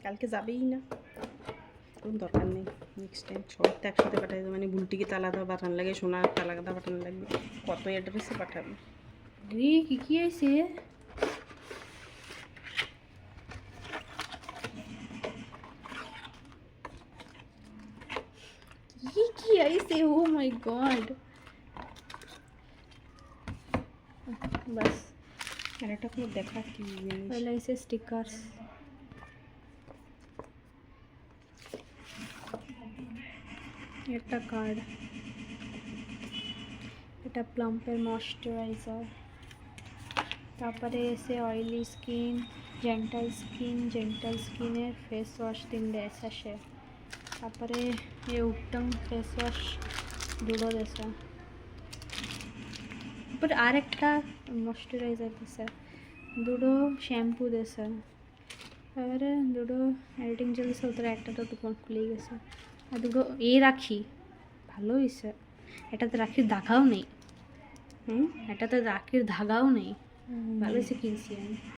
কালকে যাবেই না, কোনো দরকার নেই। নেক্সট টাইম সবাই তো একসাথে পাঠাই দেবে, মানে বুলটিকে তো আলাদা পাঠানো লাগে, সোনার আলাদা পাঠানো লাগবে, কত অ্যাড্রেসে পাঠাবে। রে কি আইছে? কি আইছে? ও মাই গড, বাস আর একটা কোনো দেখা কি জিনিস। পয়লা আইছে স্টিকার্স। একটা কার্ড, এটা প্লাম্পের ময়শ্চারাইজার। তারপরে এসে অয়েলি স্কিন, জেন্টাল স্কিনের ফেস ওয়াশ 3 আসে। তারপরে এ উত্তম ফেস ওয়াশ দুটো দেশে। তারপরে আরেকটা ময়শ্চারাইজার দিছে, দুটো শ্যাম্পু দিছে, তারপরে দুটো এডিটিং জেল দিছে, ওদের একটা তো দোকান খুলেই গেছে। আর দুটো রাখি ভালো হয়েছে, এটাতে রাখির ধাগাও নেই। এটাতে রাখির ধাগাও নেই, ভালো হয়েছে কিনছি আমি।